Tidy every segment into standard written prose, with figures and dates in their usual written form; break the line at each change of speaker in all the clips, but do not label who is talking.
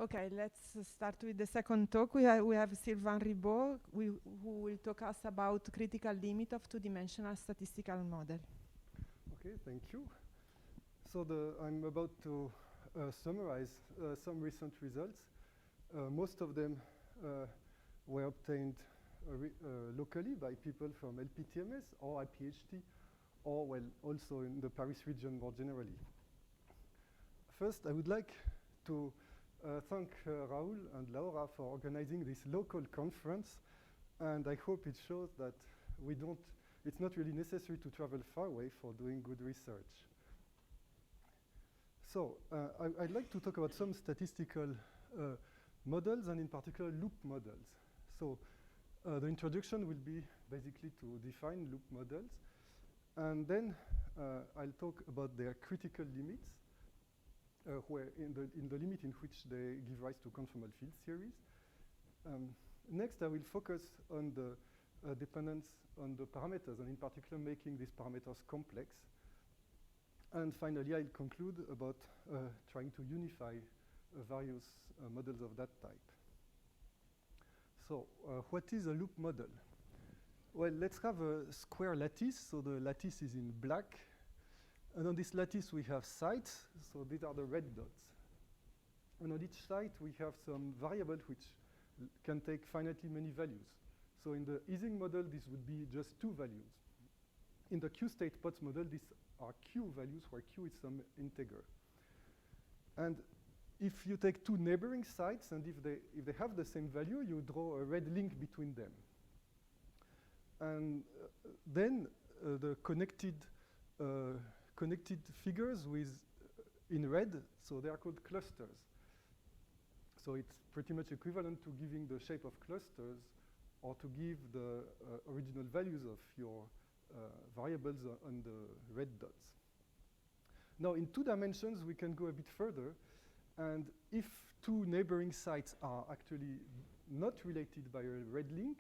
Okay, let's start with the second talk. We have Sylvain Ribault, who will talk us about critical limit of two-dimensional statistical model.
Okay, thank you. So I'm about to summarize some recent results. Most of them were obtained locally by people from LPTMS or IPhT, or well, also in the Paris region more generally. First, I would like to thank Raoul and Laura for organizing this local conference, and I hope it shows that it's not really necessary to travel far away for doing good research. So I'd like to talk about some statistical models, and in particular loop models. So the introduction will be basically to define loop models, and then I'll talk about their critical limits, where in the limit in which they give rise to conformal field series. Next, I will focus on the dependence on the parameters, and in particular making these parameters complex. And finally, I'll conclude about trying to unify various models of that type. So what is a loop model? Well, let's have a square lattice. So the lattice is in black. And on this lattice, we have sites. So these are the red dots. And on each site, we have some variable which can take finitely many values. So in the Ising model, this would be just 2 values. In the Q-state POTS model, these are Q values, where Q is some integer. And if you take 2 neighboring sites, and if they have the same value, you draw a red link between them. And then the connected figures in red, so they are called clusters. So it's pretty much equivalent to giving the shape of clusters, or to give the original values of your variables on the red dots. Now, in 2 dimensions, we can go a bit further. And if 2 neighboring sites are actually not related by a red link,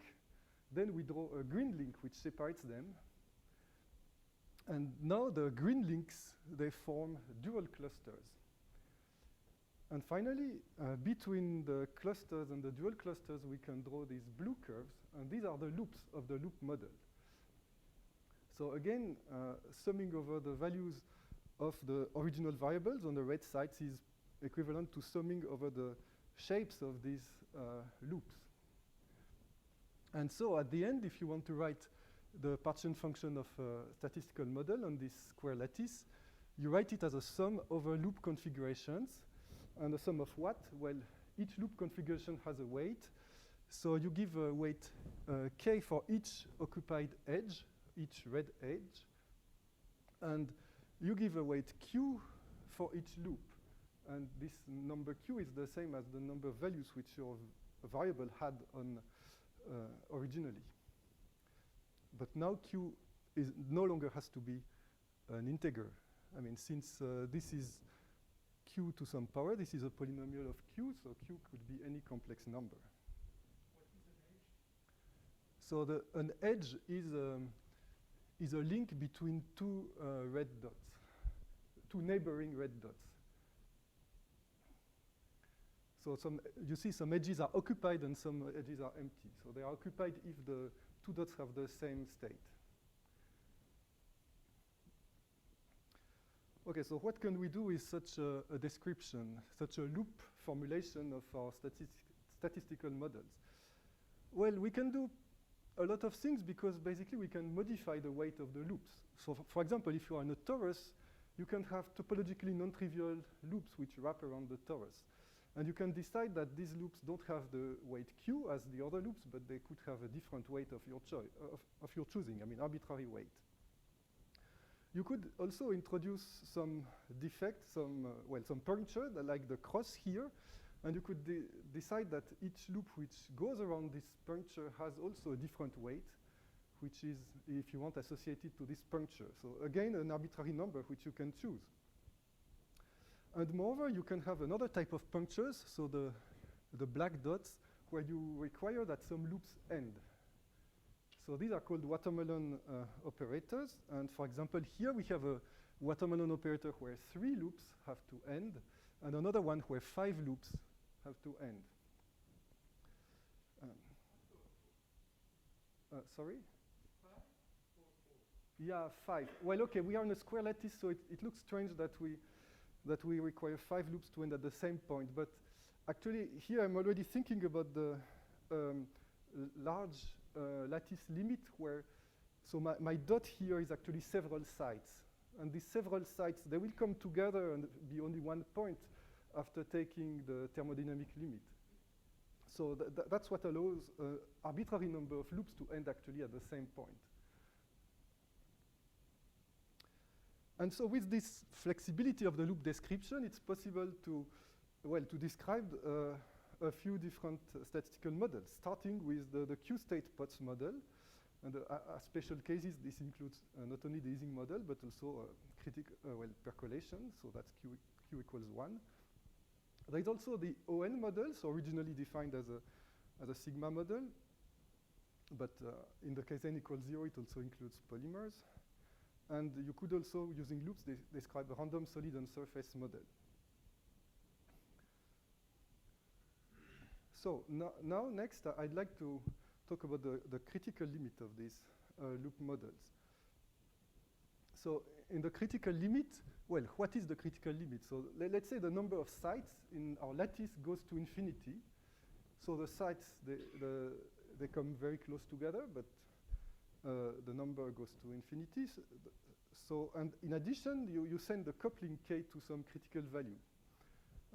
then we draw a green link which separates them. And now the green links, they form dual clusters. And finally, between the clusters and the dual clusters, we can draw these blue curves. And these are the loops of the loop model. So again, summing over the values of the original variables on the red sites is equivalent to summing over the shapes of these loops. And so at the end, if you want to write the partition function of a statistical model on this square lattice, you write it as a sum over loop configurations. And a sum of what? Well, each loop configuration has a weight. So you give a weight k for each occupied edge, each red edge. And you give a weight q for each loop. And this number q is the same as the number of values which your variable had on originally. But now q no longer has to be an integer. I mean, since this is q to some power, this is a polynomial of q, so q could be any complex number. What is an edge? So an edge is a link between 2 red dots, 2 neighboring red dots. So you see some edges are occupied and some edges are empty. So they are occupied if the 2 dots have the same state. Okay, so what can we do with such a description, such a loop formulation of our statistical models? Well, we can do a lot of things, because basically we can modify the weight of the loops. So for example, if you are in a torus, you can have topologically non-trivial loops which wrap around the torus. And you can decide that these loops don't have the weight q as the other loops, but they could have a different weight of your choosing, I mean arbitrary weight. You could also introduce some defect, some puncture, like the cross here, and you could decide that each loop which goes around this puncture has also a different weight, which is, if you want, associated to this puncture. So again, an arbitrary number which you can choose. And moreover, you can have another type of punctures, so the black dots, where you require that some loops end. So these are called watermelon operators. And for example, here we have a watermelon operator where 3 loops have to end, and another one where 5 loops have to end. Sorry? 5 or 4? Yeah, 5. Well, okay, we are in a square lattice, so it looks strange that we require 5 loops to end at the same point. But actually, here I'm already thinking about the large lattice limit where, so my dot here is actually several sites. And these several sites, they will come together and be only one point after taking the thermodynamic limit. So that's what allows an arbitrary number of loops to end actually at the same point. And so with this flexibility of the loop description, it's possible to, well, to describe a few different statistical models, starting with the Q-state POTS model. And special cases, this includes not only the Ising model, but also well, percolation, so that's Q equals 1. There is also the ON model, so originally defined as a sigma model, but in the case n equals 0, it also includes polymers. And you could also, using loops, describe a random solid and surface model. So now next, I'd like to talk about the critical limit of these loop models. So in the critical limit, well, what is the critical limit? So let's say the number of sites in our lattice goes to infinity. So the sites, they come very close together, but the number goes to infinity. So, and in addition, you send the coupling k to some critical value.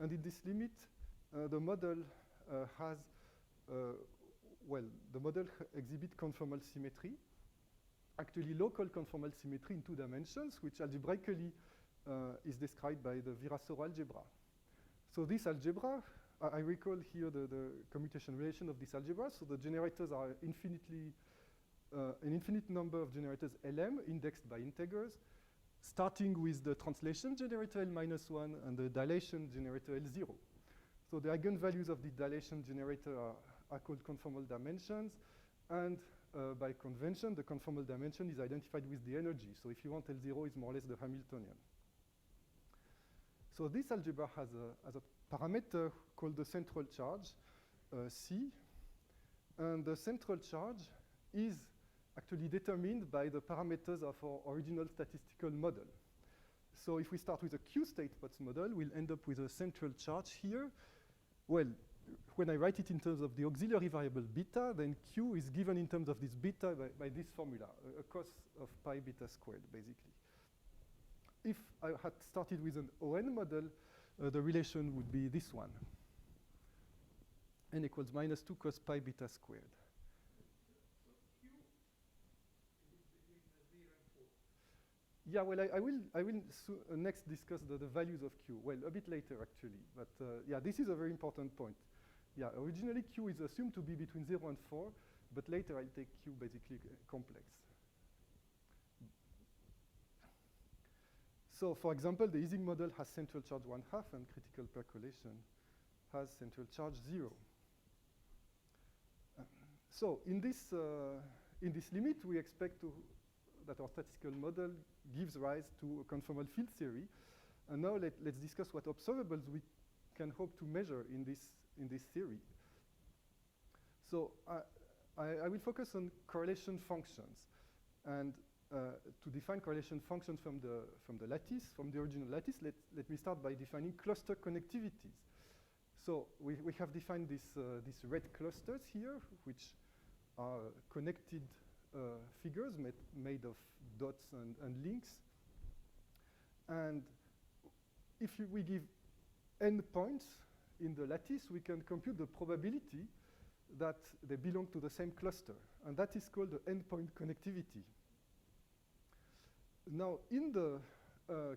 And in this limit, the model has, well, the model exhibits conformal symmetry, actually local conformal symmetry in 2 dimensions, which algebraically is described by the Virasoro algebra. So this algebra, I recall here the commutation relation of this algebra. So the generators are infinitely, an infinite number of generators Lm indexed by integers, starting with the translation generator L-1 and the dilation generator L0. So the eigenvalues of the dilation generator are called conformal dimensions, and by convention, the conformal dimension is identified with the energy. So if you want, L0 is more or less the Hamiltonian. So this algebra has a parameter called the central charge, C, and the central charge is actually determined by the parameters of our original statistical model. So if we start with a Q-state POTS model, we'll end up with a central charge here. Well, when I write it in terms of the auxiliary variable beta, then Q is given in terms of this beta by this formula, a cos of pi beta squared, basically. If I had started with an ON model, the relation would be this one. N equals -2 cos pi beta squared.
So Q is between 0 and 4.
Yeah, well, I will next discuss the values of Q. Well, a bit later, actually. But yeah, this is a very important point. Yeah, originally Q is assumed to be between 0 and 4, but later I'll take Q basically complex. So for example, the Ising model has central charge 1/2 and critical percolation has central charge 0. So in this limit, we expect that our statistical model gives rise to a conformal field theory. And now let's discuss what observables we can hope to measure in this theory. So I will focus on correlation functions. And to define correlation functions from the lattice, from the original lattice, let me start by defining cluster connectivities. So we have defined these red clusters here, which are connected figures made of dots and links. And if we give n points in the lattice, we can compute the probability that they belong to the same cluster. And that is called the endpoint connectivity. Now, in the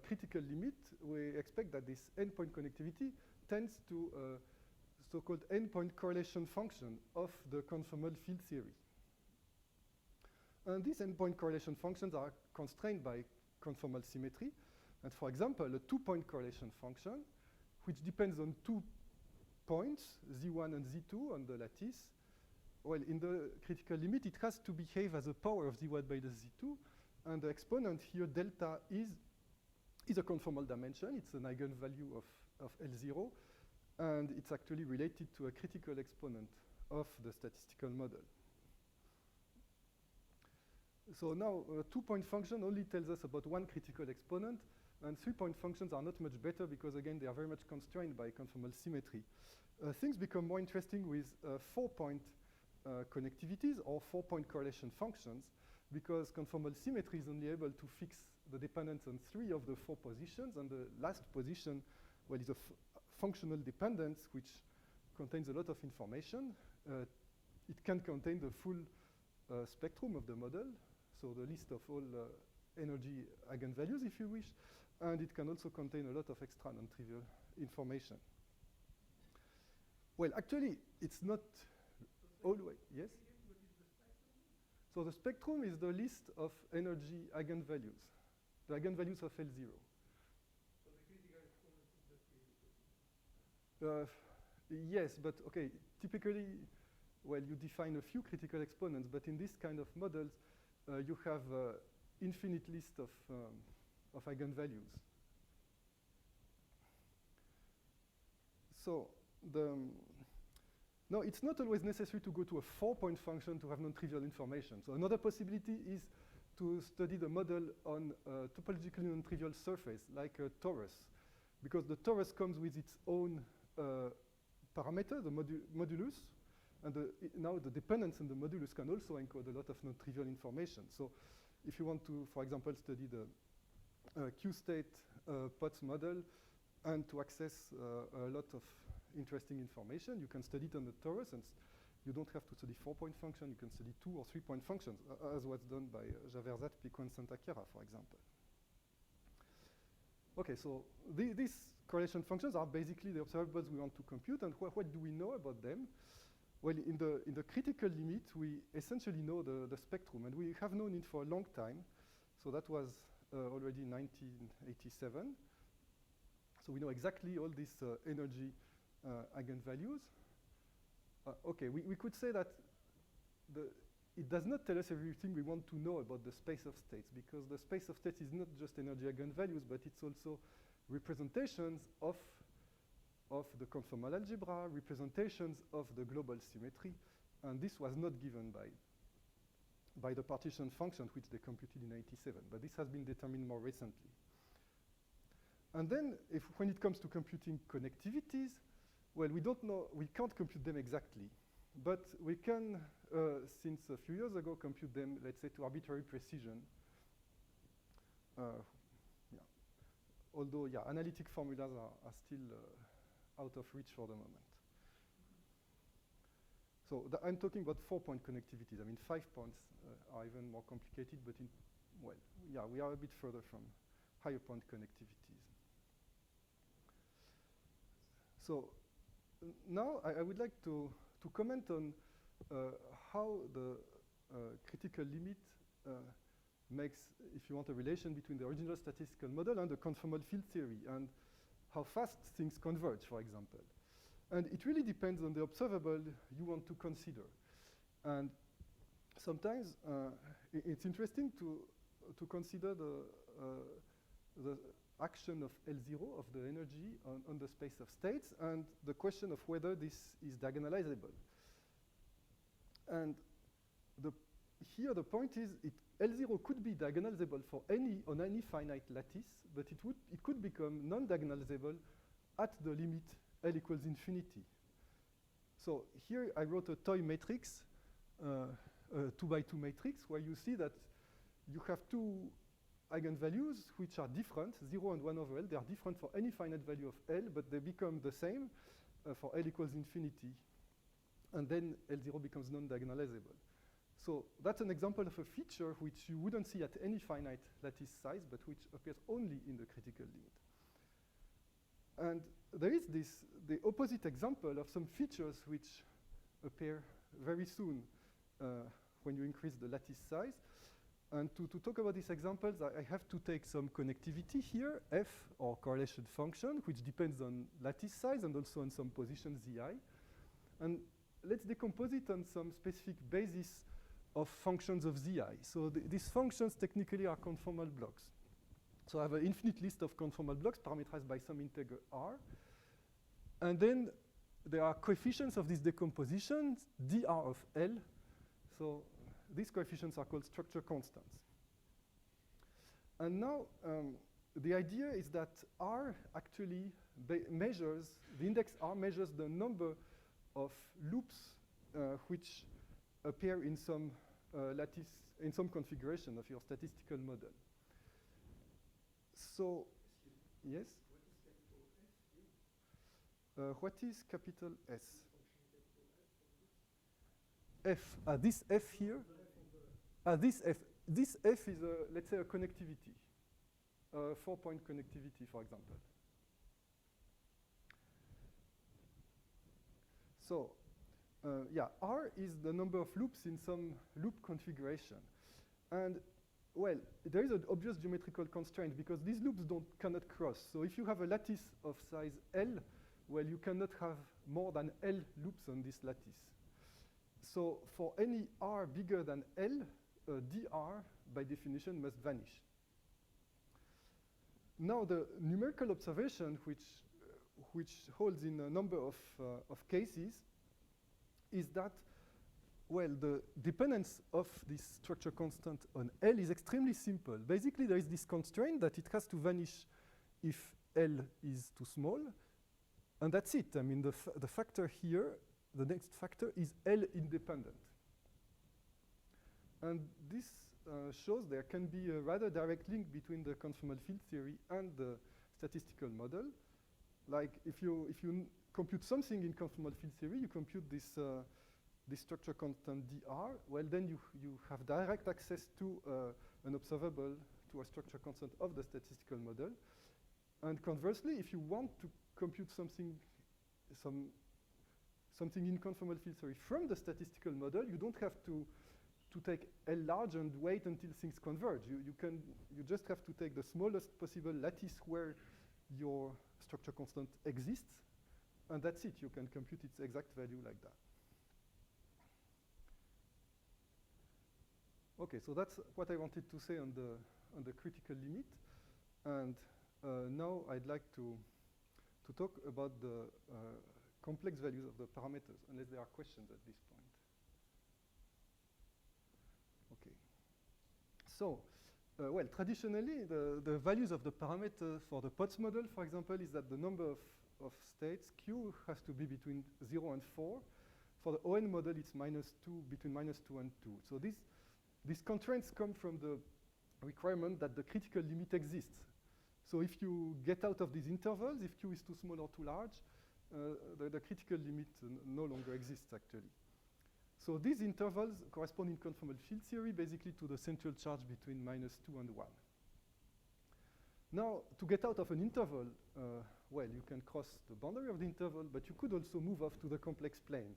critical limit, we expect that this endpoint connectivity tends to a so-called endpoint correlation function of the conformal field theory. And these endpoint correlation functions are constrained by conformal symmetry. And for example, a 2-point correlation function, which depends on 2 points, Z1 and Z2 on the lattice, well, in the critical limit, it has to behave as a power of Z1 by the Z2. And the exponent here, delta, is a conformal dimension. It's an eigenvalue of L0. and it's actually related to a critical exponent of the statistical model. So now, a two-point function only tells us about one critical exponent, and three-point functions are not much better because, again, they are very much constrained by conformal symmetry. Things become more interesting with four-point connectivities or four-point correlation functions, because conformal symmetry is only able to fix the dependence on three of the four positions, and the last position, well, is a functional dependence which contains a lot of information. It can contain the full spectrum of the model, so the list of all energy eigenvalues, if you wish, and it can also contain a lot of extra non-trivial information. Well, actually, it's not always, yes? So the spectrum is the list of energy eigenvalues, the eigenvalues of L0.
So the critical exponent is the critical.
Yes, but okay, typically, well, you define a few critical exponents, but in this kind of models, you have infinite list of eigenvalues. So no, it's not always necessary to go to a four-point function to have non-trivial information. So another possibility is to study the model on a topologically non-trivial surface, like a torus, because the torus comes with its own parameter, the modulus, and now the dependence in the modulus can also encode a lot of non-trivial information. So if you want to, for example, study the Q-state POTS model and to access a lot of interesting information, you can study it on the torus, and you don't have to study four-point function, you can study two or three-point functions, as was done by Javerzat, Pico, and Santa Chiara, for example. Okay, so these correlation functions are basically the observables we want to compute, and what do we know about them? Well, in the critical limit, we essentially know the spectrum, and we have known it for a long time. So that was already 1987. So we know exactly all these energy eigenvalues. Okay, we could say that it does not tell us everything we want to know about the space of states, because the space of states is not just energy eigenvalues, but it's also representations of the conformal algebra, representations of the global symmetry, and this was not given by the partition function which they computed in 1987, but this has been determined more recently. And then, when it comes to computing connectivities, well, we don't know, we can't compute them exactly, but we can, since a few years ago, compute them, let's say, to arbitrary precision. Although, analytic formulas are still out of reach for the moment. So I'm talking about four-point connectivities. I mean, 5 points are even more complicated, but we are a bit further from higher point connectivities. So now I would like to comment on how the critical limit makes, if you want, a relation between the original statistical model and the conformal field theory, and how fast things converge, for example. And it really depends on the observable you want to consider. And sometimes it's interesting to consider the action of L0, of the energy on the space of states, and the question of whether this is diagonalizable. And here the point is, L0 could be diagonalizable on any finite lattice, but it could become non-diagonalizable at the limit L equals infinity. So here I wrote a toy matrix, a 2x2 matrix, where you see that you have two eigenvalues which are different, 0 and 1 over L. They are different for any finite value of L, but they become the same for L equals infinity. And then L0 becomes non-diagonalizable. So that's an example of a feature which you wouldn't see at any finite lattice size, but which appears only in the critical limit. And there is the opposite example of some features which appear very soon when you increase the lattice size. And to talk about these examples, I have to take some connectivity here, f, or correlation function, which depends on lattice size and also on some position zi. And let's decompose it on some specific basis of functions of zi. So these functions technically are conformal blocks. So I have an infinite list of conformal blocks parameterized by some integer r. And then there are coefficients of this decomposition, dr of L. So these coefficients are called structure constants. And now the idea is that R actually measures, the index R measures the number of loops which appear in some lattice, in some configuration of your statistical model. So, yes? What is capital S? F. This F here. This F. This F is, let's say, a connectivity, a 4-point connectivity, for example. So, yeah, R is the number of loops in some loop configuration. And, well, there is an obvious geometrical constraint because these loops cannot cross. So if you have a lattice of size L, well, you cannot have more than L loops on this lattice. So for any R bigger than L, dr, by definition, must vanish. Now, the numerical observation, which holds in a number of cases, is that, well, the dependence of this structure constant on L is extremely simple. Basically, there is this constraint that it has to vanish if L is too small, and that's it. I mean, the factor here, the next factor, is L independent. And this shows there can be a rather direct link between the conformal field theory and the statistical model. Like if you compute something in conformal field theory, you compute this structure constant dr. Well, then you have direct access to an observable, to a structure constant of the statistical model. And conversely, if you want to compute something in conformal field theory from the statistical model, you don't have to take L large and wait until things converge. You just have to take the smallest possible lattice where your structure constant exists, and that's it. You can compute its exact value like that. Okay, so that's what I wanted to say on the critical limit, and now I'd like to talk about the complex values of the parameters, unless there are questions at this point. Okay. So, well, traditionally, the values of the parameter for the Potts model, for example, is that the number of states, Q, has to be between 0 and 4. For the ON model, it's -2, between -2 and 2. So these constraints come from the requirement that the critical limit exists. So if you get out of these intervals, if Q is too small or too large, the critical limit no longer exists, actually. So these intervals correspond in conformal field theory basically to the central charge between -2 and 1. Now, to get out of an interval, well, you can cross the boundary of the interval, but you could also move off to the complex plane.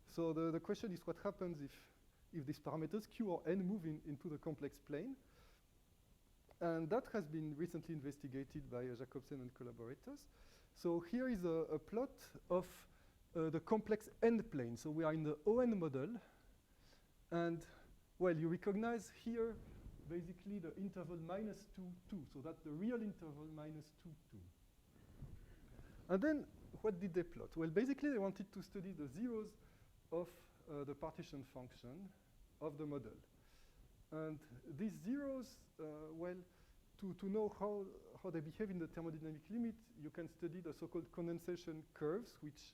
So the question is what happens if these parameters, Q or N, move into the complex plane. And that has been recently investigated by Jacobsen and collaborators. So here is a plot of the complex end plane. So we are in the ON model. And, well, you recognize here basically the interval -2, 2. So that's the real interval -2, 2. And then what did they plot? Well, basically they wanted to study the zeros of the partition function of the model. And these zeros, well, to know how they behave in the thermodynamic limit, you can study the so-called condensation curves, which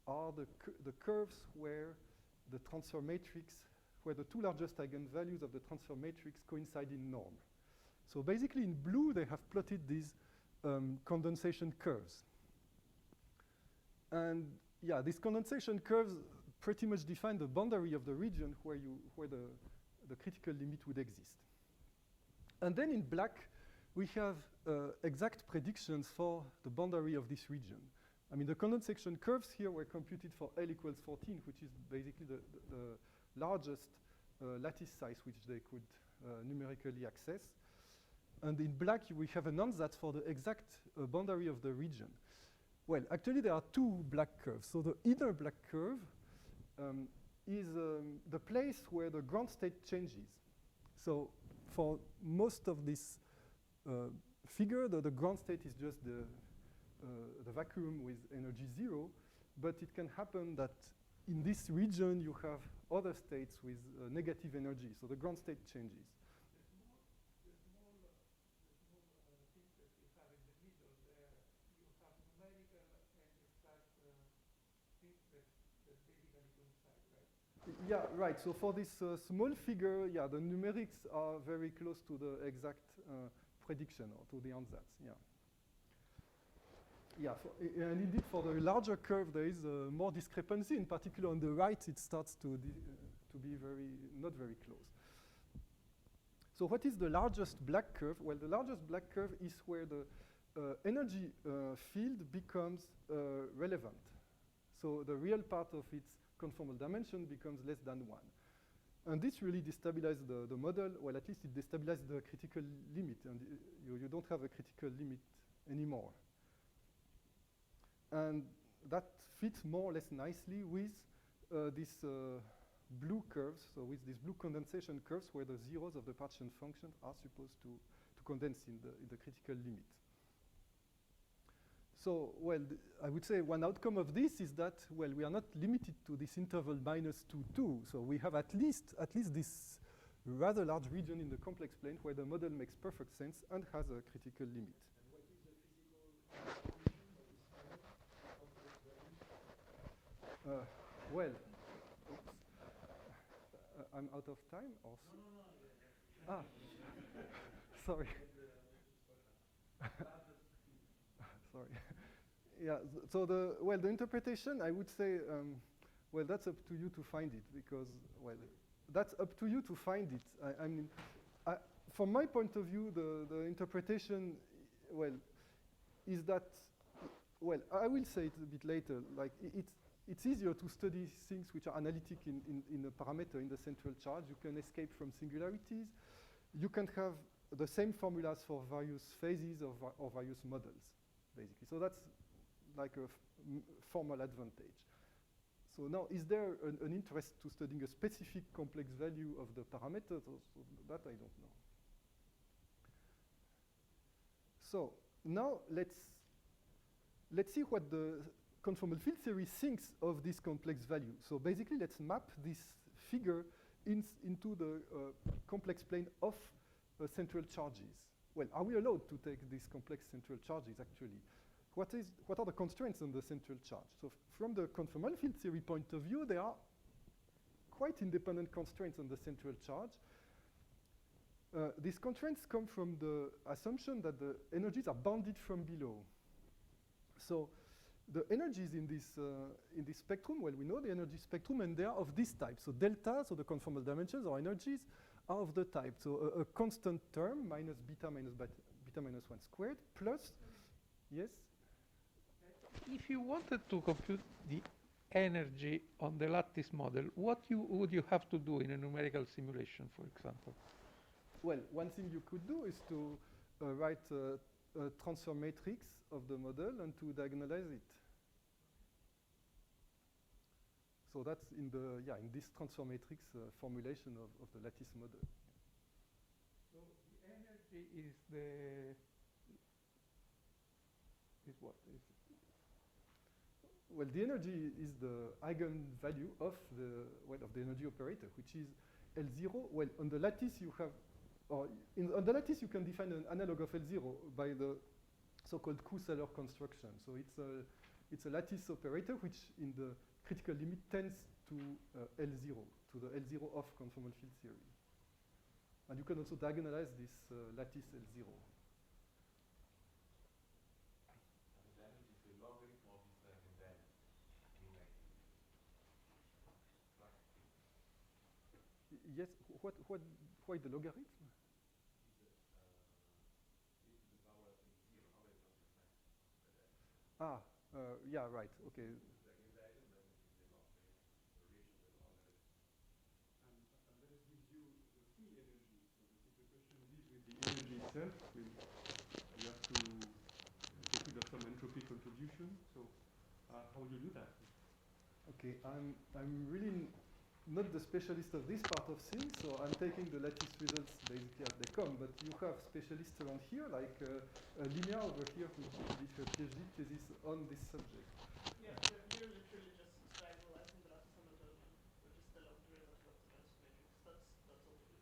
are the curves where the transfer matrix, where the two largest eigenvalues of the transfer matrix coincide in norm. So basically in blue, they have plotted these condensation curves. And yeah, these condensation curves pretty much define the boundary of the region where the critical limit would exist. And then in black, we have exact predictions for the boundary of this region. I mean, the condensation curves here were computed for L equals 14, which is basically the largest lattice size which they could numerically access. And in black, we have announced that for the exact boundary of the region. Well, actually, there are two black curves. So the inner black curve is the place where the ground state changes. So for most of this figure, the ground state is just the vacuum with energy 0, but it can happen that in this region you have other states with negative energy, so the ground state changes.
The small things that you have in the middle there, you have numerical and exact things that basically coincide, right?
Yeah, right. So for this small figure, yeah, the numerics are very close to the exact prediction or to the ansatz. Yeah. Yeah, and indeed for the larger curve there is more discrepancy. In particular on the right, it starts to be not very close. So what is the largest black curve? Well, the largest black curve is where the energy field becomes relevant. So the real part of its conformal dimension becomes less than 1. And this really destabilizes the model. Well, at least it destabilizes the critical limit. And you don't have a critical limit anymore. And that fits more or less nicely with these blue curves, so with these blue condensation curves where the zeros of the partition function are supposed to condense in the critical limit. So, well, I would say one outcome of this is that, well, we are not limited to this interval -2, 2. So we have at least this rather large region in the complex plane where the model makes perfect sense and has a critical limit.
And what is the physical definition of this kind of complex value?
Well, oops. I'm out of time, or
No.
Sorry. Sorry. Yeah. So the interpretation, I would say, well, that's up to you to find it, because, well, that's up to you to find it. I mean, from my point of view, the interpretation, well, is that, well, I will say it a bit later. Like it's easier to study things which are analytic in a parameter in the central charge. You can escape from singularities. You can have the same formulas for various phases or various models, basically. So that's like a formal advantage. So now, is there an interest to studying a specific complex value of the parameters? So that I don't know. So now let's see what the conformal field theory thinks of this complex value. So basically, let's map this figure into the complex plane of central charges. Well, are we allowed to take these complex central charges, actually? What are the constraints on the central charge? So from the conformal field theory point of view, there are quite independent constraints on the central charge. These constraints come from the assumption that the energies are bounded from below. So the energies in this spectrum, well, we know the energy spectrum, and they are of this type. So delta, so the conformal dimensions or energies, are of the type. So a constant term, minus beta minus 1 squared, plus, yes?
If you wanted to compute the energy on the lattice model, what would you have to do in a numerical simulation, for example?
Well, one thing you could do is to write a transfer matrix of the model and to diagonalize it. So that's in this transfer matrix formulation of the lattice model.
So the energy is what?
Well, the energy is the eigenvalue of the energy operator, which is L0. Well, on the lattice you have, on the lattice you can define an analog of L0 by the so-called Q-Seller construction. So it's a lattice operator which, in the critical limit, tends to L0, to the L0 of conformal field theory. And you can also diagonalize this lattice L0. Yes, why the logarithm? Yeah, right, okay.
And that gives you the free energy. So the question is with the energy itself, you have to compute some entropy contribution. So how do you do that?
Okay, I'm really not the specialist of this part of things, so I'm taking the lattice results basically as they come, but you have specialists around here, like Linnea over here, who did her PhD thesis on this subject.
Yeah, we're literally just triangulating the lattice on the version. We're just allowed the result of the tensor matrix. That's all we do.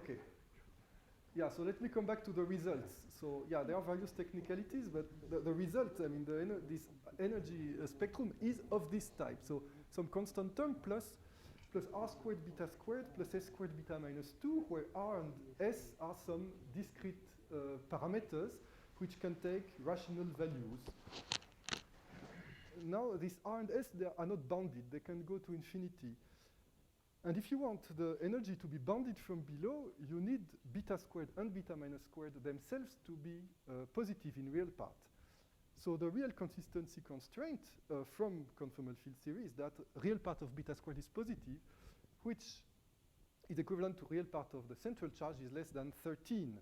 Okay. Yeah, so let me come back to the results. So yeah, there are various technicalities, but the result, I mean, this energy spectrum is of this type. So some constant term plus r squared beta squared plus s squared beta minus 2, where r and s are some discrete parameters which can take rational values. Now, these r and s, they are not bounded. They can go to infinity. And if you want the energy to be bounded from below, you need beta squared and beta minus squared themselves to be positive in real part. So the real consistency constraint from conformal field theory is that real part of beta squared is positive, which is equivalent to real part of the central charge is less than 13.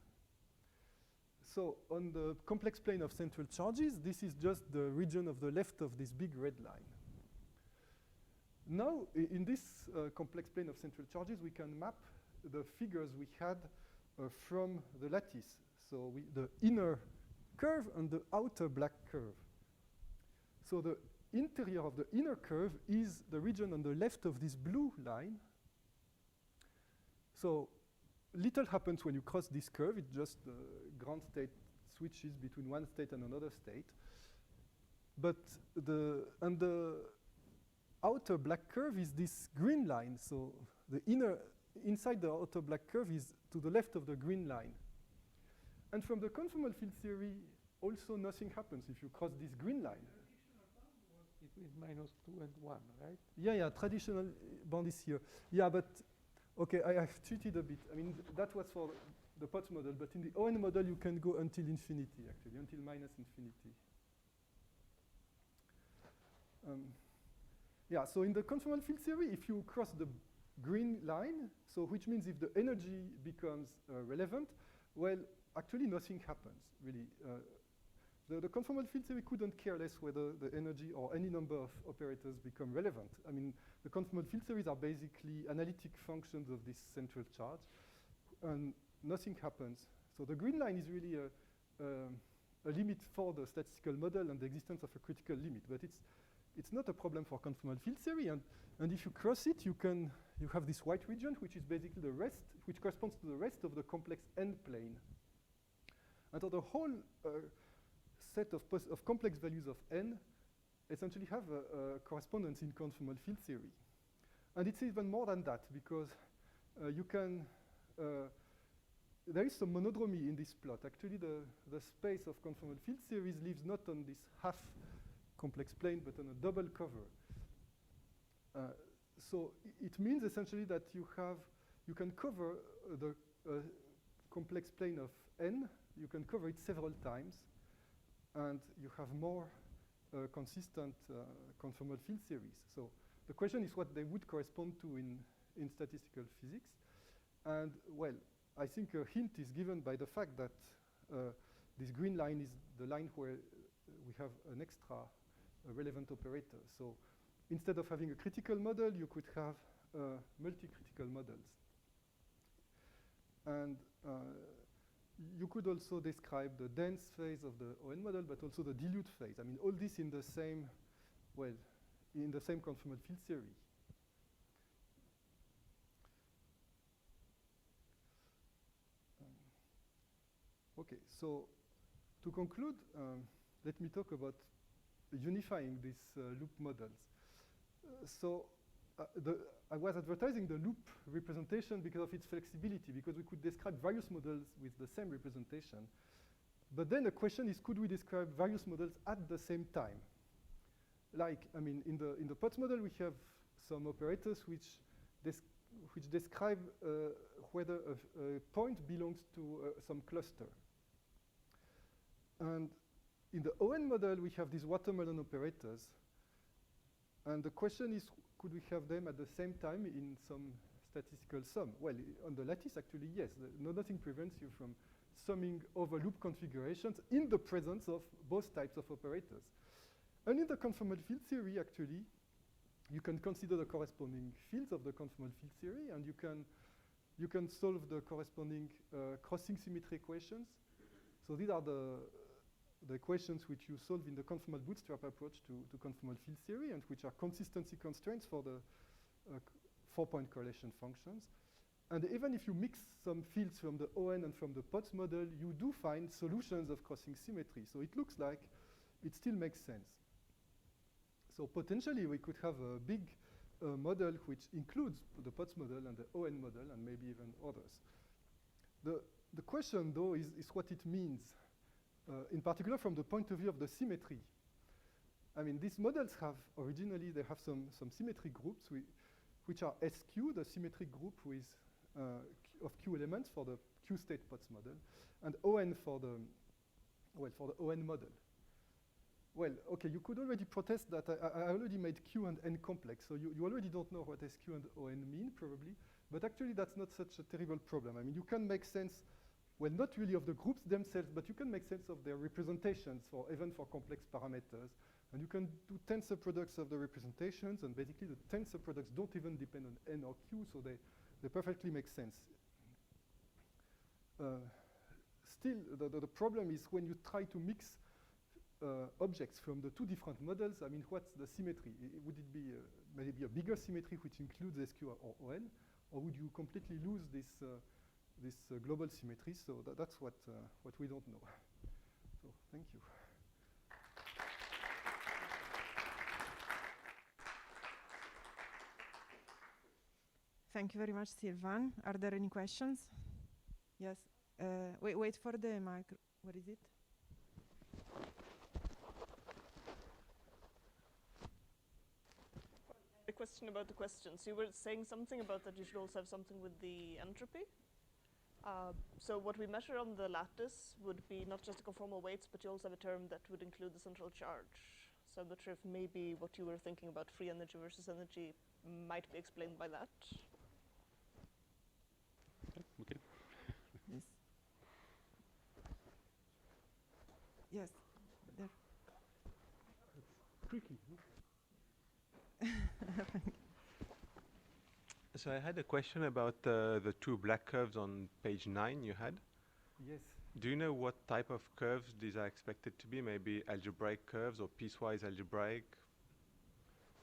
So on the complex plane of central charges, this is just the region of the left of this big red line. Now, in this complex plane of central charges, we can map the figures we had from the lattice. So the inner curve and the outer black curve. So the interior of the inner curve is the region on the left of this blue line. So little happens when you cross this curve. It just ground state switches between one state and another state. But the outer black curve is this green line. So the inside the outer black curve is to the left of the green line. And from the conformal field theory, also nothing happens if you cross this green line.
Between -2 and 1, right?
Yeah, traditional bound is here. Yeah, but okay, I have cheated a bit. I mean, that was for the Potts model, but in the ON model, you can go until infinity, actually, until minus infinity. Yeah, so in the conformal field theory, if you cross the green line, so which means if the energy becomes relevant, well, actually nothing happens, really. The conformal field theory couldn't care less whether the energy or any number of operators become relevant. I mean, the conformal field theories are basically analytic functions of this central charge, and nothing happens. So the green line is really a limit for the statistical model and the existence of a critical limit, but it's not a problem for conformal field theory, and if you cross it, you have this white region, which is basically the rest, which corresponds to the rest of the complex n plane. And so the whole set of complex values of n essentially have a correspondence in conformal field theory. And it's even more than that, because there is some monodromy in this plot. Actually, the space of conformal field theories lives not on this half complex plane, but on a double cover. So it means essentially that you can cover the complex plane of n, you can cover it several times, and you have more consistent conformal field theories. So the question is what they would correspond to in statistical physics. And well, I think a hint is given by the fact that this green line is the line where we have an extra relevant operator. So instead of having a critical model, you could have multi-critical models. And you could also describe the dense phase of the ON model, but also the dilute phase. I mean, all this in the same, well, in the same conformal field theory. Okay, so to conclude, let me talk about unifying these loop models. I was advertising the loop representation because of its flexibility, because we could describe various models with the same representation. But then the question is, could we describe various models at the same time? Like, I mean, in the Potts model, we have some operators which describe whether a point belongs to some cluster. And in the ON model, we have these watermelon operators. And the question is, could we have them at the same time in some statistical sum? Well, on the lattice, actually, yes. Nothing prevents you from summing over loop configurations in the presence of both types of operators. And in the conformal field theory, actually, you can consider the corresponding fields of the conformal field theory, and you can solve the corresponding crossing symmetry equations. So these are the equations which you solve in the conformal bootstrap approach to conformal field theory, and which are consistency constraints for the 4-point correlation functions. And even if you mix some fields from the ON and from the Potts model, you do find solutions of crossing symmetry. So it looks like it still makes sense. So potentially we could have a big model which includes the Potts model and the ON model and maybe even others. The question, though, is what it means, in particular from the point of view of the symmetry. I mean, these models have originally, they have some symmetry groups which are SQ, the symmetric group with of Q elements for the Q state Potts model, and ON for the ON model. Well, okay, you could already protest that I already made Q and N complex, so you already don't know what SQ and ON mean, probably, but actually that's not such a terrible problem. I mean, you can make sense, well, not really of the groups themselves, but you can make sense of their representations even for complex parameters. And you can do tensor products of the representations, and basically the tensor products don't even depend on N or Q, so they perfectly make sense. Still, the problem is when you try to mix objects from the two different models. I mean, what's the symmetry? Would it be maybe a bigger symmetry which includes SQ or ON, or would you completely lose this global symmetry? So that's what we don't know. So thank you.
Thank you very much, Sylvain. Are there any questions? Yes. Wait for the mic. What is it?
A question about the questions. You were saying something about that you should also have something with the entropy. So what we measure on the lattice would be not just the conformal weights, but you also have a term that would include the central charge. So I'm not sure if maybe what you were thinking about free energy versus energy might be explained by that.
Okay.
Yes. Yes. There.
It's tricky.
So I had a question about the two black curves on page 9 you had.
Yes.
Do you know what type of curves these are expected to be? Maybe algebraic curves or piecewise algebraic?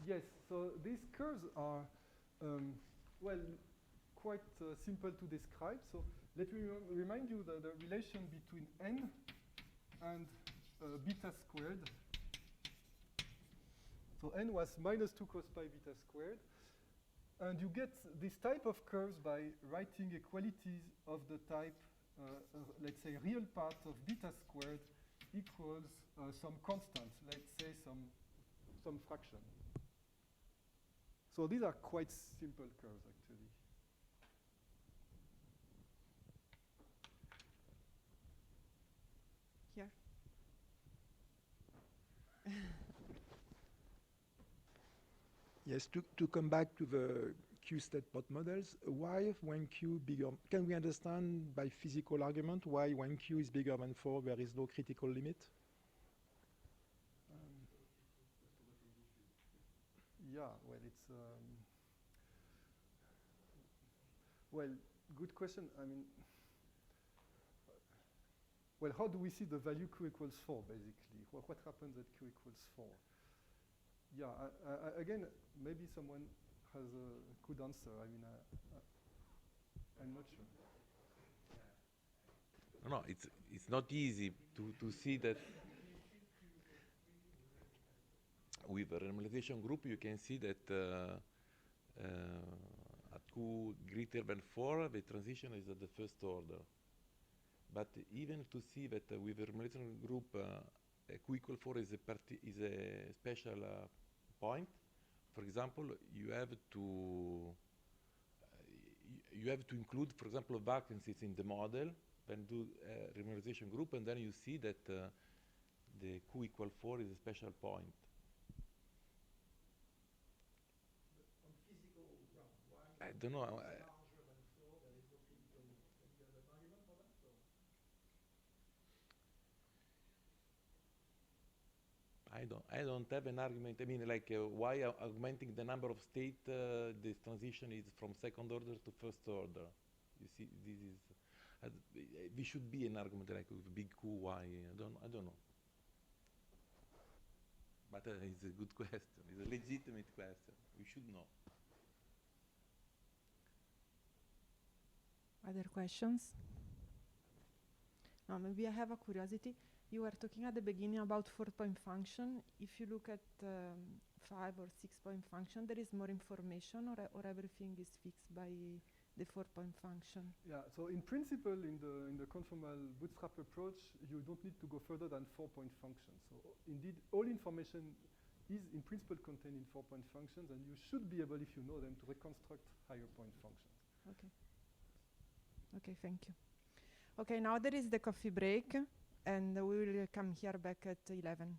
Yes, so these curves are, well, quite simple to describe. So let me remind you the relation between n and beta squared. So n was minus 2 cos pi beta squared. And you get this type of curves by writing equalities of the type, let's say, real part of beta squared equals some constant, let's say some fraction. So these are quite simple curves, actually.
Here.
Yes, to come back to the Q-state Potts models, why when Q bigger, can we understand by physical argument why when Q is bigger than 4 there is no critical limit?
Yeah, well, it's, well, good question. I mean, well, how do we see the value Q equals 4, basically? What happens at Q equals 4? Yeah, again, maybe someone has a good answer. I mean, I'm not sure.
No, it's not easy to see that with a renormalization group you can see that at Q greater than 4 the transition is at the first order. But even to see that with a renormalization group Q equal 4 is a special point. For example, you have to include, for example, vacancies in the model, then do a renormalization group, and then you see that the Q equal 4 is a special point.
On physical ground, why?
I don't know.
Larger than 4, there is no critical limit. Can you have an argument for that? Or?
I don't have an argument. I mean, like, why augmenting the number of state, this transition is from second order to first order. You see, this is, we should be an argument like with big Q, why, I don't know. But it's a good question. It's a legitimate question. We should know.
Other questions? No, maybe I have a curiosity. You were talking at the beginning about 4-point function. If you look at 5 or 6-point function, there is more information, or everything is fixed by the 4-point function?
Yeah, so in principle, in the conformal bootstrap approach, you don't need to go further than 4-point functions. So indeed, all information is in principle contained in 4-point functions, and you should be able, if you know them, to reconstruct higher point functions.
Okay. Okay, thank you. Okay, now there is the coffee break, and we will come here back at 11.